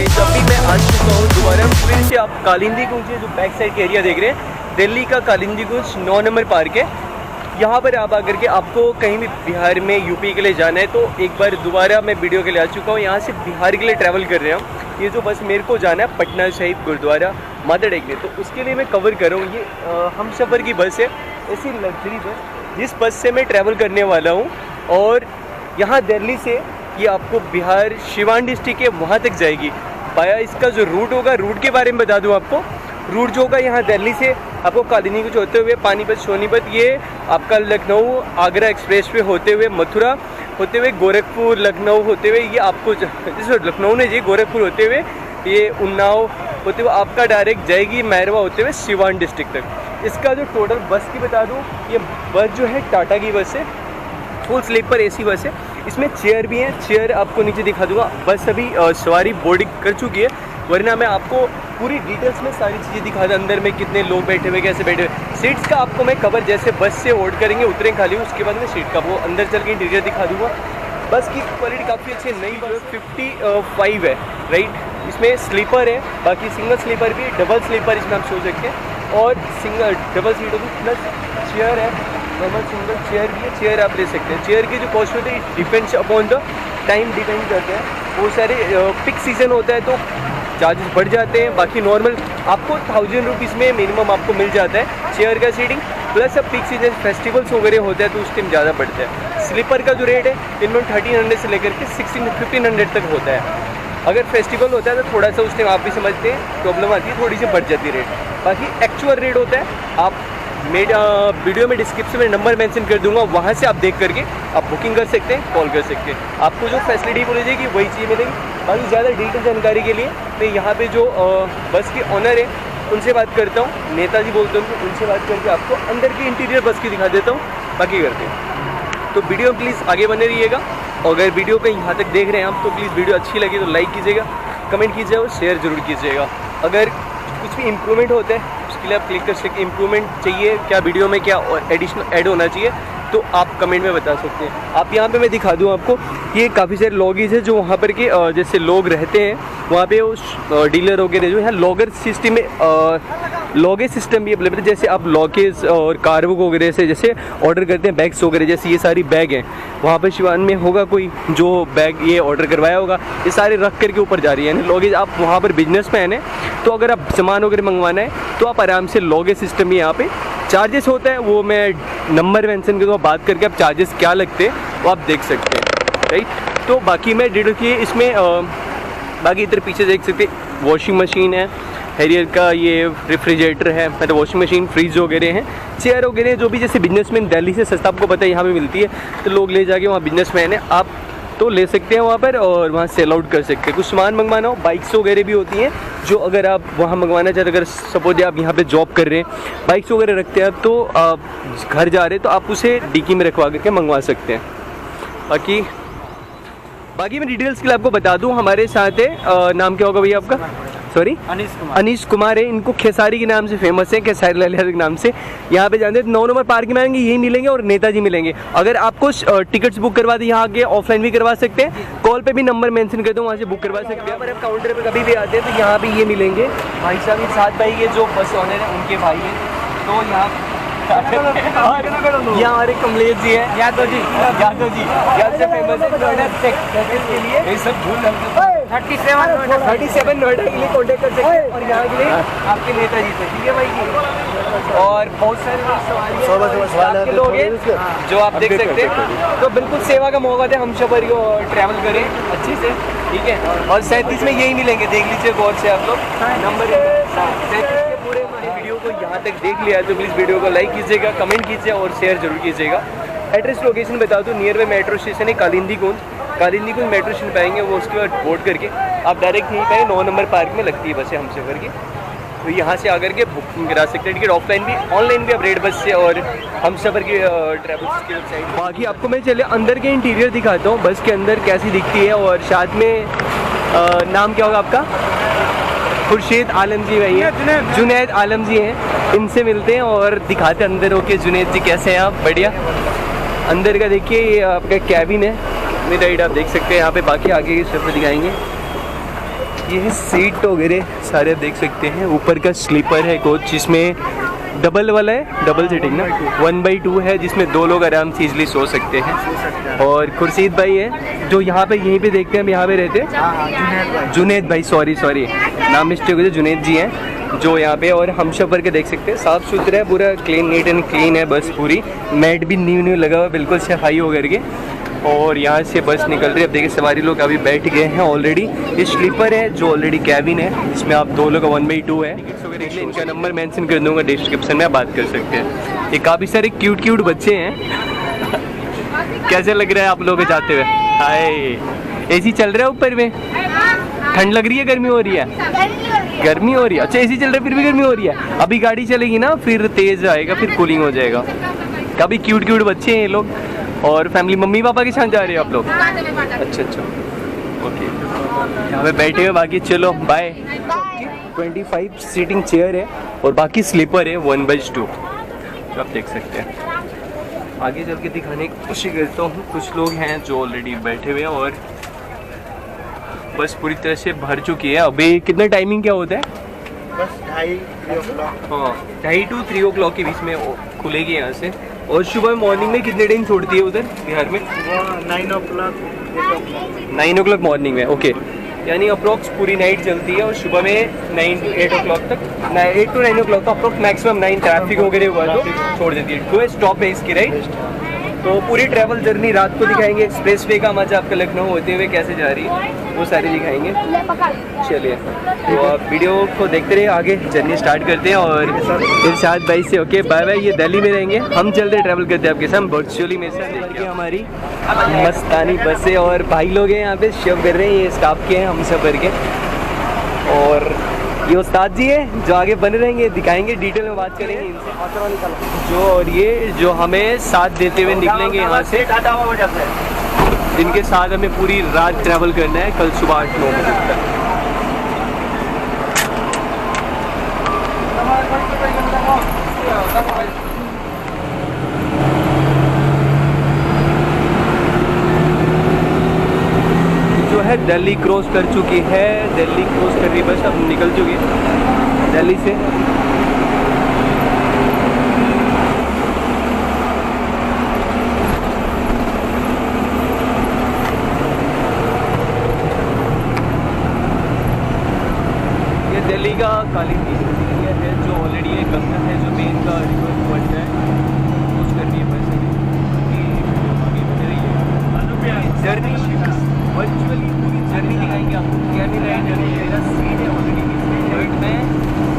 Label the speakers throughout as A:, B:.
A: जब भी मैं आ चुका हूँ दोबारा फिर से आप कालिंदी कुंज जो बैक साइड का एरिया देख रहे हैं, दिल्ली का कालिंदी कुंज 9 नंबर पार्क है। यहाँ पर आप आकर के आपको कहीं भी बिहार में यूपी के लिए जाना है तो एक बार दोबारा मैं वीडियो के लिए आ चुका हूँ। यहाँ से बिहार के लिए ट्रैवल कर रहे हैं। ये जो बस मेरे को जाना है पटना साहिब गुरुद्वारा माता टेकने, तो उसके लिए मैं कवर कर रहा हूँ। ये हमसफ़र की बस है, ऐसी लग्जरी बस जिस बस से मैं ट्रैवल करने वाला हूँ। और यहाँ दिल्ली से ये आपको बिहार सिवान डिस्ट्रिक्ट है वहाँ तक जाएगी। बाया इसका जो रूट होगा, रूट के बारे में बता दूँ आपको। रूट जो होगा यहाँ दिल्ली से आपको कालिंदी कुंज होते हुए पानीपत सोनीपत, ये आपका लखनऊ आगरा एक्सप्रेस वे होते हुए मथुरा होते हुए गोरखपुर लखनऊ होते हुए ये आपको जैसे लखनऊ ने जी गोरखपुर होते हुए ये उन्नाव होते हुए आपका डायरेक्ट जाएगी मैरवा होते हुए सिवान डिस्ट्रिक्ट तक। इसका जो टोटल बस की बता दूँ, ये बस जो है टाटा की बस है, फुल स्लीपर एसी बस है। इसमें चेयर भी हैं, चेयर आपको नीचे दिखा दूंगा। बस अभी सवारी बोर्डिंग कर चुकी है, वरना मैं आपको पूरी डिटेल्स में सारी चीज़ें दिखा दूँ। अंदर में कितने लोग बैठे हुए, कैसे बैठे हुए, सीट्स का आपको मैं कवर जैसे बस से होल्ड करेंगे उतरे खाली, उसके बाद मैं सीट का वो अंदर चल के इंटीरियर दिखा दूँगा। बस की क्वालिटी काफ़ी अच्छी है, नई बस 55 है राइट। इसमें स्लीपर है, बाकी सिंगल स्लीपर भी, डबल स्लीपर इसमें आप सो सकते हैं, और सिंगल डबल सीट होगी प्लस चेयर है, नॉर्मल सिंगल चेयर भी है, चेयर आप ले सकते हैं। चेयर की जो कॉस्ट होती है depends upon the time depend करते हैं। बहुत सारे पिक सीज़न होता है तो चार्जेस बढ़ जाते हैं, बाकी नॉर्मल आपको 1000 रुपीज़ में मिनिमम आपको मिल जाता है चेयर का सीटिंग। प्लस अब पिक सीजन फेस्टिवल्स वगैरह होता है तो उस टाइम ज़्यादा बढ़ता है। स्लीपर का जो रेट है इनमें 1300 से लेकर के 1500 तक होता है। अगर फेस्टिवल होता है तो थोड़ा सा उस टाइम आप भी समझते हैं प्रॉब्लम आती है, थोड़ी सी बढ़ जाती है रेट। बाकी एक्चुअल रेट होता है, आप मेरा वीडियो में डिस्क्रिप्शन में नंबर मेंशन कर दूंगा, वहाँ से आप देख करके आप बुकिंग कर सकते हैं, कॉल कर सकते हैं। आपको जो फैसिलिटी बोली जाएगी वही चीज़ मिलेगी। बाकी ज़्यादा डिटेल जानकारी के लिए मैं यहाँ पे जो बस के ऑनर है उनसे बात करता हूँ, नेताजी बोलते हैं उनसे बात करके आपको अंदर की इंटीरियर बस की दिखा देता हूँ, बाकी करते हैं। तो वीडियो प्लीज़ आगे बने रहिएगा, और अगर वीडियो को यहाँ तक देख रहे हैं आप तो प्लीज़ वीडियो अच्छी लगी तो लाइक कीजिएगा, कमेंट कीजिएगा और शेयर ज़रूर कीजिएगा। अगर कुछ भी इम्प्रूवमेंट होता है उसके लिए आप क्लिक कर सकते, इम्प्रूवमेंट चाहिए क्या वीडियो में, क्या एडिशनल ऐड होना चाहिए, तो आप कमेंट में बता सकते हैं। आप यहाँ पे मैं दिखा दूँ आपको, ये काफ़ी सारे लॉगिज है जो वहाँ पर के जैसे लोग रहते हैं वहाँ पे उस डीलर वगैरह जो है लॉगर सिस्टम में लॉगेज सिस्टम भी अवेलेबल है। जैसे आप लॉगेज और कारबुक वगैरह से जैसे ऑर्डर करते हैं बैग्स वगैरह, जैसे ये सारी बैग हैं वहाँ पर शिवान में होगा कोई जो बैग ये ऑर्डर करवाया होगा, ये सारे रख करके ऊपर जा रही है यानी लॉगेज। आप वहाँ पर बिजनेस मैन है तो अगर आप सामान वगैरह मंगवाना है तो आप आराम से लॉगेज सिस्टम ही यहाँ पे चार्जेस होता है, वो मैं नंबर मेंशन करूँगा, बात करके आप चार्जेस क्या लगते हैं वो आप देख सकते हैं राइट। तो बाकी मैं डिटेल की इसमें बाकी इधर पीछे देख सकते हैं वॉशिंग मशीन है, हैरियर का ये रेफ्रिजरेटर है, मतलब वॉशिंग मशीन, फ्रिज वगैरह हैं, चेयर वगैरह जो भी जैसे बिजनेसमैन दिल्ली से सस्ता आपको पता है यहाँ पे मिलती है तो लोग ले जाके वहाँ बिजनेसमैन है आप तो ले सकते हैं वहाँ पर और वहाँ सेल आउट कर सकते हैं। कुछ सामान मंगवाना हो, बाइक्स वगैरह भी होती हैं जो अगर आप वहाँ मंगवाना चाहते, अगर सपोज आप यहाँ पे जॉब कर रहे हैं, बाइक्स वगैरह रखते हैं आप तो आप घर जा रहे हैं तो आप उसे डिक्की में रखवा करके मंगवा सकते हैं। बाकी मैं डिटेल्स के लिए आपको बता दूँ, हमारे साथ है नाम क्या होगा भैया आपका? सॉरी अनीश कुमार है, इनको खेसारी के नाम से फेमस है, खेसारी लाल यादव के नाम से। यहाँ पे जानते हैं 9 नंबर पार्क में आएंगे यही मिलेंगे और नेताजी मिलेंगे। अगर आपको टिकट्स बुक करवा दें यहाँ के ऑफलाइन भी करवा सकते हैं, कॉल पे भी नंबर मेंशन कर दूँ वहाँ से बुक करवा सकते हैं। पर आप काउंटर पे कभी भी आते हैं तो यहाँ पे ये मिलेंगे भाई साहब, ये 7 भाई ये जो बस ऑनर है उनके भाई है। तो यहाँ हमारे कमलेश जी है, यादव जी से फेमस है के लिए, ये सब भूल 37 नोएडा के लिए कॉन्टेक्ट कर सकते हैं और यहाँ के लिए आपके नेताजी से, ठीक है भाई जी। और बहुत सारे लोग हैं जो आप देख सकते हैं, तो बिल्कुल सेवा का मौका दे, हम सफर को ट्रैवल करें अच्छे से, ठीक है। और 37 में यही मिलेंगे, देख लीजिए गौर से आप लोग नंबर। पूरे वीडियो को यहाँ तक देख लिया तो प्लीज़ वीडियो को लाइक कीजिएगा, कमेंट कीजिए और शेयर जरूर कीजिएगा। एड्रेस लोकेशन बता दूँ, नियर बाई मेट्रो स्टेशन है कालिंदी कुंज, कालिंदी कुंज मेट्रो स्टेशन पाएंगे, वो उसके बाद बोर्ड करके आप डायरेक्ट यहीं पे 9 नंबर पार्क में लगती है बसें हमसफ़र की। तो यहाँ से आकर के बुकिंग करा सकते हैं टिकट, ऑफलाइन भी ऑनलाइन भी आप रेड बस से और हमसफ़र की ट्रैवल्स की वेबसाइट। बाकी आपको मैं चले अंदर के इंटीरियर दिखाता हूँ, बस के अंदर कैसी दिखती है। और साथ में नाम क्या होगा आपका? खुर्शीद आलम जी भाई हैं, जुनैद आलम जी हैं, इनसे मिलते हैं और दिखाते हैं अंदर। ओके जुनैद जी कैसे हैं आप? बढ़िया। अंदर का देखिए ये आपका कैबिन है, मेरी राइट आप देख सकते हैं यहाँ पे। बाकी आगे की सफ़र दिखाएंगे, ये सीट वगैरह सारे आप देख सकते हैं। ऊपर का स्लीपर है कोच, जिसमें डबल वाला है, डबल सीटिंग ना, 1/2 है, जिसमें 2 लोग आराम से इजली सो सकते हैं। और खुर्शीद भाई है जो यहाँ पे यहीं पे देखते हैं, हम यहाँ पे रहते हैं। जुनैद भाई, सॉरी नाम मिस्टेक हो गया, जुनैद जी हैं जो यहाँ पे। और हमसफ़र के देख सकते हैं, साफ़ सुथरा है पूरा, क्लीन, नीट एंड क्लीन है बस पूरी। मैट भी न्यू लगा हुआ, बिल्कुल सफाई हो करके। और यहाँ से बस निकल रही है। अब देखिए सवारी लोग अभी बैठ गए हैं ऑलरेडी। ये स्लीपर है जो ऑलरेडी कैबिन है, इसमें आप 2 लोग 1/2 है। इनका नंबर मेंशन कर दूंगा डिस्क्रिप्शन में, आप बात कर सकते हैं। ये काफ़ी सारे क्यूट बच्चे हैं। कैसे लग रहा है आप लोग जाते हुए? हाय, एसी चल रहा है ऊपर में? ठंड लग रही है, गर्मी हो रही है? गर्मी हो रही है। अच्छा एसी चल रहा है फिर भी गर्मी हो रही है। अभी गाड़ी चलेगी ना फिर तेज़ आएगा, फिर कूलिंग हो जाएगा। काफ़ी क्यूट बच्चे हैं ये लोग। और फैमिली मम्मी पापा के साथ जा रहे हो आप लोग? अच्छा ओके, यहाँ पे बैठे हुए। बाकी चलो बाय। 25 सीटिंग चेयर है और बाकी स्लीपर है 1/2 जो आप देख सकते हैं। आगे चल के दिखाने की कोशिश करता हूँ। कुछ लोग हैं जो ऑलरेडी बैठे हुए हैं और बस पूरी तरह से भर चुकी है। अभी कितना टाइमिंग क्या होता है?
B: बस 2:30
A: हाँ, 2:30 to 3 o'clock के बीच में खुलेगी यहाँ से। और सुबह मॉर्निंग में कितने टाइम छोड़ती है उधर बिहार में?
B: 9 o'clock
A: 9 o'clock मॉर्निंग में। ओके, यानी अप्रॉक्स पूरी नाइट चलती है। और सुबह में 9 to 8 o'clock तक, 8 to 9 o'clock तो अप्रॉक्स मैक्सिमम 9 ट्रैफिक वगैरह हुआ तो छोड़ देती है। 2 स्टॉप है इसकी, राइट? तो पूरी ट्रैवल जर्नी रात को दिखाएंगे। एक्सप्रेस वे का मजा आपका लखनऊ होते हुए कैसे जा रही है वो सारी दिखाएंगे। चलिए तो आप वीडियो को देखते रहिए, आगे जर्नी स्टार्ट करते हैं। और फिर साथ भाई से ओके बाय बाय। ये दिल्ली में रहेंगे, हम चलते ट्रैवल करते हैं आपके साथ वर्चुअली। मेरे साथ देखिए हमारी मस्तानी बसें और भाई लोग हैं यहाँ पे शव कर रहे हैं। ये स्टाफ के हैं हमसफ़र के। और ये उस्ताद जी है जो आगे बने रहेंगे, दिखाएंगे, डिटेल में बात करेंगे इनसे जो। और ये जो हमें साथ देते हुए निकलेंगे यहाँ से, जिनके साथ हमें पूरी रात ट्रैवल करना है कल सुबह 8-9 बजे तक। जो है दिल्ली क्रॉस कर चुकी है, दिल्ली क्रॉस कर रही बस, अब निकल चुकी है दिल्ली से। ये दिल्ली का कालिंदी एरिया है जो ऑलरेडी एक गंगा है जो मेन का रिवर पॉइंट है, क्रॉस करनी है बस। अभी बन रही है जर्नी, वर्चुअली पूरी जर्नी दिखाएंगे आपको। क्या नहीं रहेगा, मेरा सीट है ऑलरेडी बट मैं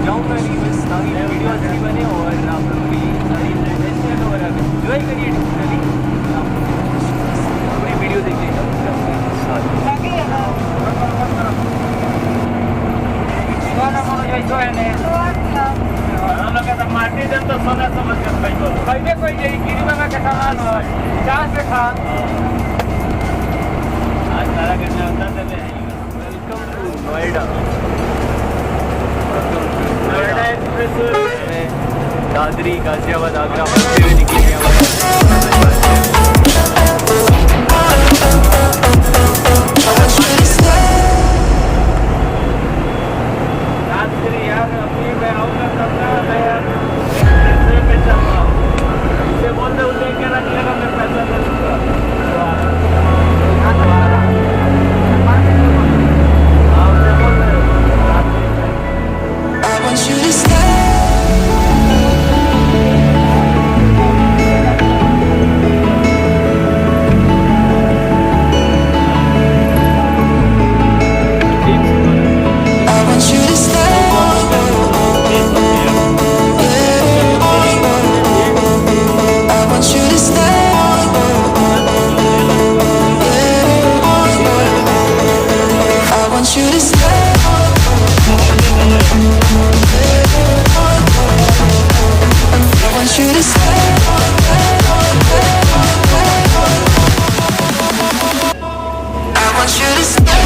A: जाऊँगा नहीं, बस ताकि वीडियो अच्छी बने और आप लोग भी सारी इंटरटेनमेंट और एंजॉय करिए। डिजिटली पूरी वीडियो देखिएगा नोएडा। दादरी, गाजियाबाद, आगरा होते हुए निकलेंगे
C: want you to stay. I want you to stay. I want you to stay.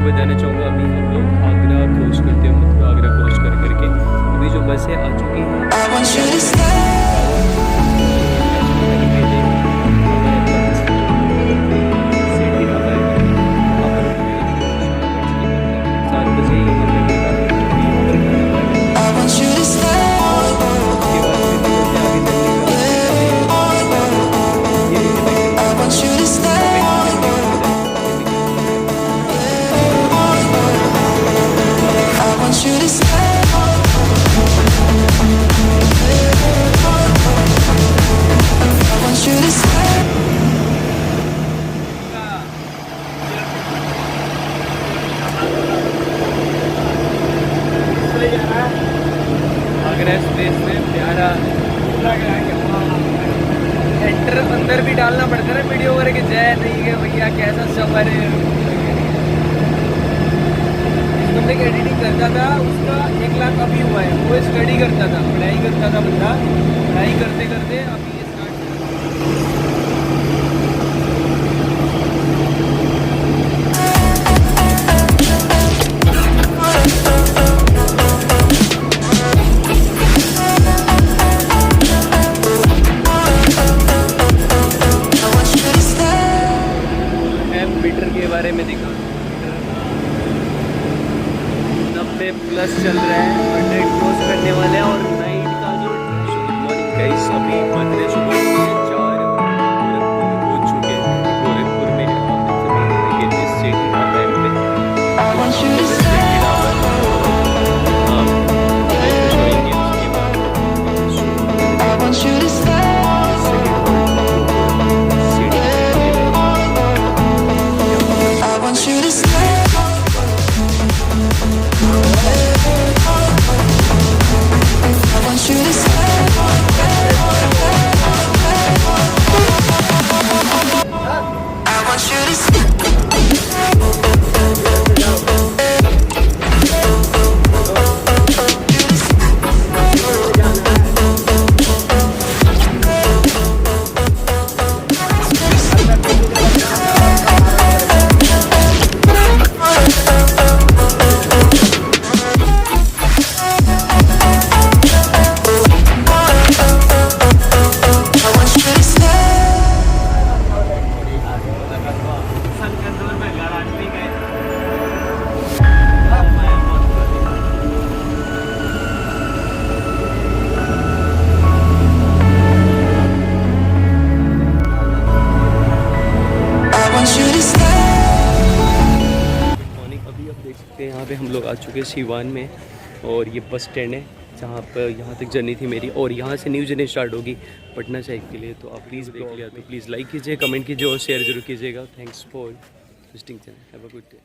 A: बताना चाहूँगा अभी हम लोग आगरा क्रॉस करते हैं, मथुरा आगरा क्रॉस करके अभी जो बस है आ चुकी है।
C: I want you to stay. I want you to stay. I want you to stay. I want you to stay. I want you to stay.
A: Agra express में प्यारा एंटर अंदर भी डालना पड़ता है ना वीडियो करके, जय नहीं है भैया कैसा सफर है। इस बंदे की एडिटिंग करता था, उसका 1 लाख अभी हुआ है। वो स्टडी करता था, पढ़ाई करता था बंदा, पढ़ाई करते करते अभी ये start.
C: I want you to stay.
A: Metre के बारे में दिखा 90 प्लस चल रहा है, 100 क्रॉस करने वाले हैं। और नाइट का जो गुड मॉर्निंग गाइस, अभी बज रहे सुबह के 4 गोरखपुर पहुंच चुके हैं। गोरखपुर में सिटी ढाबा है पे
C: I want you to stay.
A: City dhaba हाँ शोएंगे उसके बाद
C: I want you to stay. I want you to stay. I want you to stay. want you to stay.
A: Morning अभी आप देख सकते हैं यहाँ पे हम लोग आ चुके हैं सिवान में और ये बस स्टैंड है जहाँ पर यहाँ तक जर्नी थी मेरी और यहाँ से न्यू जर्नी स्टार्ट होगी पटना साइड के लिए। तो आप प्लीज़ देख लिया तो प्लीज़ लाइक कीजिए, कमेंट कीजिए और शेयर जरूर कीजिएगा। Thanks for visiting channel. Have a good day.